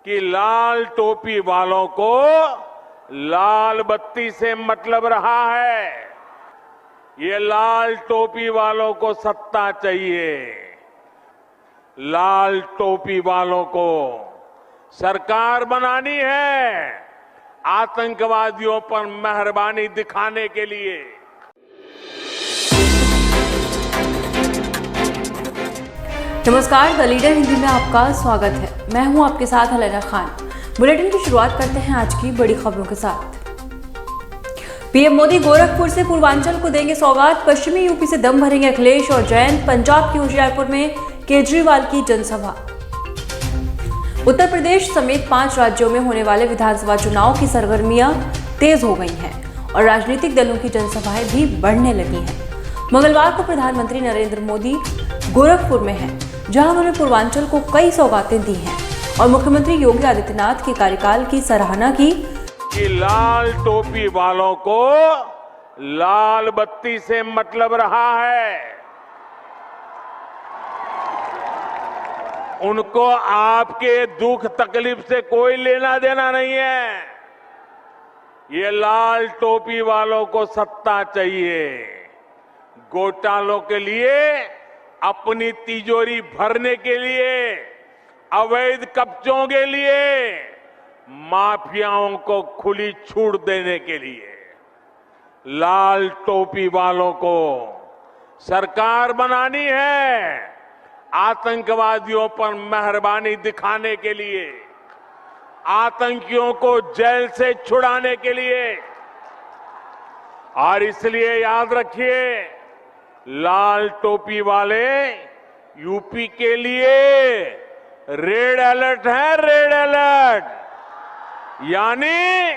कि लाल टोपी वालों को लाल बत्ती से मतलब रहा है। ये लाल टोपी वालों को सत्ता चाहिए, लाल टोपी वालों को सरकार बनानी है, आतंकवादियों पर मेहरबानी दिखाने के लिए। नमस्कार, द लीडर हिंदी में आपका स्वागत है। मैं हूं आपके साथ अलैना खान। बुलेटिन की शुरुआत करते हैं आज की बड़ी खबरों के साथ। पीएम मोदी गोरखपुर से पूर्वांचल को देंगे सौगात, पश्चिमी यूपी से दम भरेंगे अखिलेश और जयंत, पंजाब के होशियारपुर में केजरीवाल की जनसभा। उत्तर प्रदेश समेत 5 राज्यों में होने वाले विधानसभा चुनाव की सरगर्मियां तेज हो गई हैं और राजनीतिक दलों की जनसभाएं भी बढ़ने लगी हैं। मंगलवार को प्रधानमंत्री नरेंद्र मोदी गोरखपुर में हैं, जहां उन्होंने पूर्वांचल को कई सौगातें दी हैं और मुख्यमंत्री योगी आदित्यनाथ के कार्यकाल की सराहना की कि लाल टोपी वालों को लाल बत्ती से मतलब रहा है। उनको आपके दुख तकलीफ से कोई लेना देना नहीं है। ये लाल टोपी वालों को सत्ता चाहिए, घोटालों के लिए, अपनी तिजोरी भरने के लिए, अवैध कब्जों के लिए, माफियाओं को खुली छूट देने के लिए। लाल टोपी वालों को सरकार बनानी है, आतंकवादियों पर मेहरबानी दिखाने के लिए, आतंकियों को जेल से छुड़ाने के लिए। और इसलिए याद रखिए, लाल टोपी वाले यूपी के लिए रेड अलर्ट है, रेड अलर्ट, यानी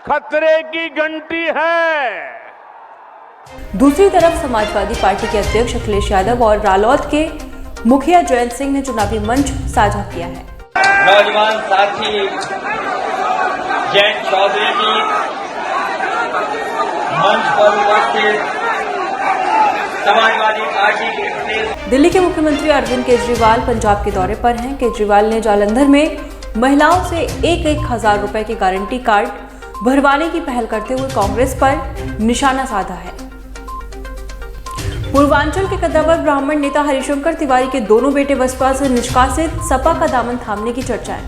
खतरे की घंटी है। दूसरी तरफ समाजवादी पार्टी के अध्यक्ष अखिलेश यादव और रालोद के मुखिया जयंत सिंह ने चुनावी मंच साझा किया है। नौजवान साथी जयंत चौधरी की मंच पर उपस्थित समाजवादी पार्टी के दिल्ली के मुख्यमंत्री अरविंद केजरीवाल पंजाब के दौरे पर हैं। केजरीवाल ने जालंधर में महिलाओं से 1,000 रुपए के गारंटी कार्ड भरवाने की पहल करते हुए कांग्रेस पर निशाना साधा है। पूर्वांचल के कद्दावर ब्राह्मण नेता हरिशंकर तिवारी के दोनों बेटे बसपा से निष्कासित, सपा का दामन थामने की चर्चाएं।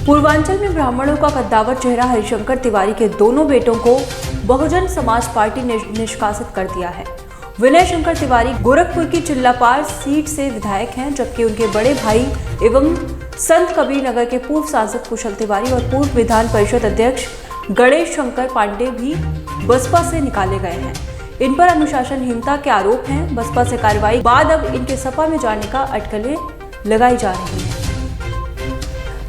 पूर्वांचल में ब्राह्मणों का कद्दावर चेहरा हरिशंकर तिवारी के दोनों बेटों को बहुजन समाज पार्टी ने निष्कासित कर दिया है। विनय शंकर तिवारी गोरखपुर की चिल्लापार सीट से विधायक हैं, जबकि उनके बड़े भाई एवं संत कबीर नगर के पूर्व सांसद कुशल तिवारी और पूर्व विधान परिषद अध्यक्ष गणेश शंकर पांडे भी बसपा से निकाले गए हैं। इन पर अनुशासनहीनता के आरोप हैं। बसपा से कार्रवाई बाद अब इनके सपा में जाने का अटकलें लगाई जा रही हैं।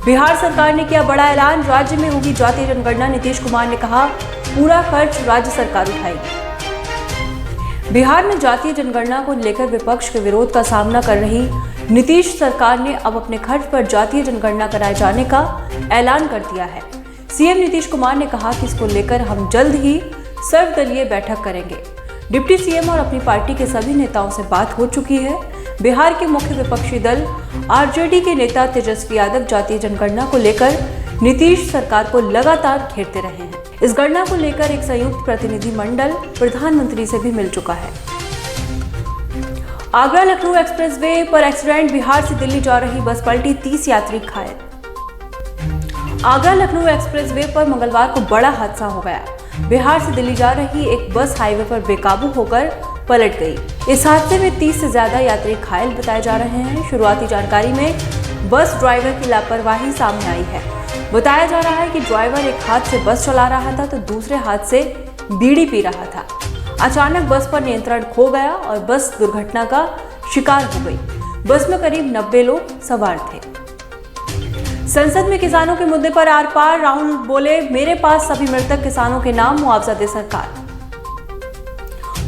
बिहार सरकार ने किया बड़ा ऐलान, राज्य में होगी जातीय जनगणना। नीतीश कुमार ने कहा, पूरा खर्च राज्य सरकार उठाएगी। बिहार में जातीय जनगणना को लेकर विपक्ष के विरोध का सामना कर रही नीतीश सरकार ने अब अपने खर्च पर जातीय जनगणना कराए जाने का ऐलान कर दिया है। सीएम नीतीश कुमार ने कहा कि इसको लेकर हम जल्द ही सर्वदलीय बैठक करेंगे। डिप्टी सीएम और अपनी पार्टी के सभी नेताओं से बात हो चुकी है। बिहार के मुख्य विपक्षी दल आरजेडी के नेता तेजस्वी यादव जातीय जनगणना को लेकर नीतीश सरकार को लगातार घेरते रहे हैं। इस गणना को लेकर एक संयुक्त प्रतिनिधि मंडल प्रधानमंत्री से भी मिल चुका है। आगरा लखनऊ एक्सप्रेसवे पर एक्सीडेंट, बिहार से दिल्ली जा रही बस पलटी, 30 यात्री घायल। आगरा लखनऊ एक्सप्रेसवे पर मंगलवार को बड़ा हादसा हो गया। बिहार से दिल्ली जा रही एक बस हाईवे पर बेकाबू होकर पलट गई। इस हादसे में 30 से ज्यादा यात्री घायल बताए जा रहे हैं। शुरुआती जानकारी में बस ड्राइवर की लापरवाही सामने आई है। बताया जा रहा है कि ड्राइवर एक हाथ से बस चला रहा था तो दूसरे हाथ से बीड़ी पी रहा था। अचानक बस पर नियंत्रण खो गया और बस दुर्घटना का शिकार हो गई। बस में करीब 90 लोग सवार थे। संसद में किसानों के मुद्दे पर आर पार, राहुल बोले, मेरे पास सभी मृतक किसानों के नाम, मुआवजा दे सरकार।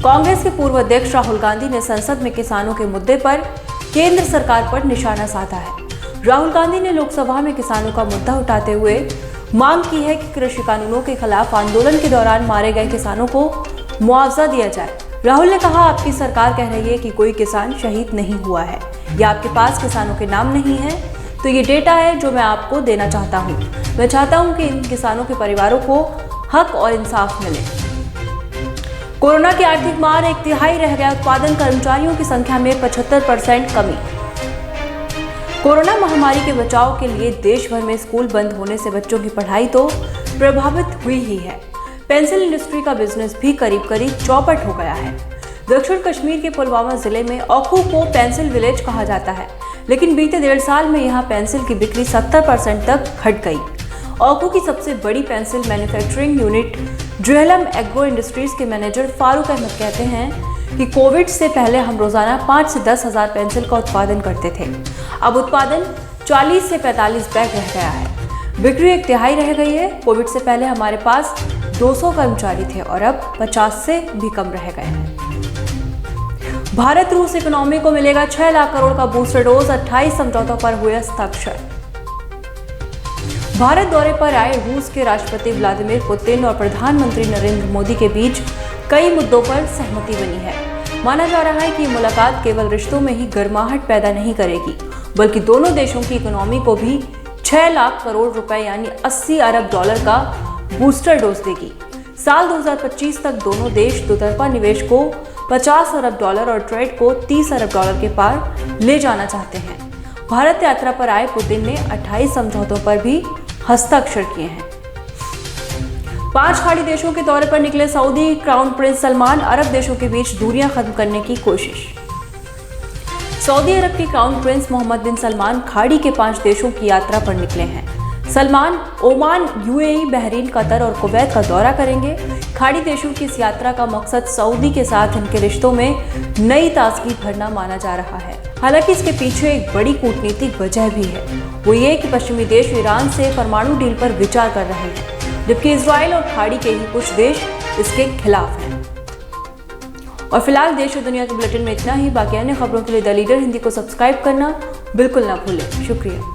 कांग्रेस के पूर्व अध्यक्ष राहुल गांधी ने संसद में किसानों के मुद्दे पर केंद्र सरकार पर निशाना साधा है। राहुल गांधी ने लोकसभा में किसानों का मुद्दा उठाते हुए मांग की है कि कृषि कानूनों के खिलाफ आंदोलन के दौरान मारे गए किसानों को मुआवजा दिया जाए। राहुल ने कहा, आपकी सरकार कह रही है कि कोई किसान शहीद नहीं हुआ है या आपके पास किसानों के नाम नहीं है, तो ये डेटा है जो मैं आपको देना चाहता हूँ। मैं चाहता हूँ कि इन किसानों के परिवारों को हक और इंसाफ मिले। कोरोना की आर्थिक मार 1/3 रह गया उत्पादन, कर्मचारियों की संख्या में 75% कमी। कोरोना महामारी के बचाव के लिए देश भर में स्कूल बंद होने से बच्चों की पढ़ाई तो प्रभावित हुई ही है, पेंसिल इंडस्ट्री का बिजनेस भी करीब करीब चौपट हो गया है। दक्षिण कश्मीर के पुलवामा जिले में ओखू को पेंसिल विलेज कहा जाता है, लेकिन बीते 1.5 साल में यहाँ पेंसिल की बिक्री 70% तक घट गई। ओखू की सबसे बड़ी पेंसिल मैन्युफैक्चरिंग यूनिट ज्वेलम एग्रो इंडस्ट्रीज के मैनेजर फारूक अहमद कहते हैं कि कोविड से पहले हम रोजाना 5 से 10 हज़ार पेंसिल का उत्पादन करते थे। अब उत्पादन 40 से 45 बैग रह गया है। बिक्री 1/3 रह गई है। कोविड से पहले हमारे पास 200 कर्मचारी थे और अब 50 से भी कम रह गए हैं। भारत रूस इकोनॉमी को मिलेगा 6 लाख करोड़ का बूस्टर डोज, 28 समझौतों पर हुए हस्ताक्षर। भारत दौरे पर आए रूस के राष्ट्रपति व्लादिमीर पुतिन और प्रधानमंत्री नरेंद्र मोदी के बीच कई मुद्दों पर सहमति बनी है। माना जा रहा है कि मुलाकात केवल रिश्तों में ही गर्माहट पैदा नहीं करेगी, बल्कि दोनों देशों की इकोनॉमी को भी 6 लाख करोड़ रुपए यानी $80 अरब का बूस्टर डोज देगी। साल 2025 तक दोनों देश दोतरफा निवेश को $50 अरब और ट्रेड को $30 अरब के पार ले जाना चाहते हैं। भारत यात्रा पर आए पुतिन ने 28 समझौतों पर भी हस्ताक्षर किए हैं। 5 खाड़ी देशों के दौरे पर निकले सऊदी क्राउन प्रिंस सलमान, अरब देशों के बीच दूरियां खत्म करने की कोशिश। सऊदी अरब के क्राउन प्रिंस मोहम्मद बिन सलमान खाड़ी के 5 देशों की यात्रा पर निकले हैं। Salman Oman, UAE, Bahrain, Qatar और कुवैत का दौरा करेंगे। खाड़ी देशों की इस यात्रा का मकसद सऊदी के साथ इनके रिश्तों में नई ताजगी भरना माना जा रहा है। हालांकि इसके पीछे एक बड़ी कूटनीतिक वजह भी है, वो ये कि पश्चिमी देश ईरान से परमाणु डील पर विचार कर रहे हैं, जबकि इजराइल और खाड़ी के ही कुछ देश इसके खिलाफ हैं। और फिलहाल देश और दुनिया के बुलेटिन में इतना ही। बाकी अन्य खबरों के लिए द लीडर हिंदी को सब्सक्राइब करना बिल्कुल ना भूलें। शुक्रिया।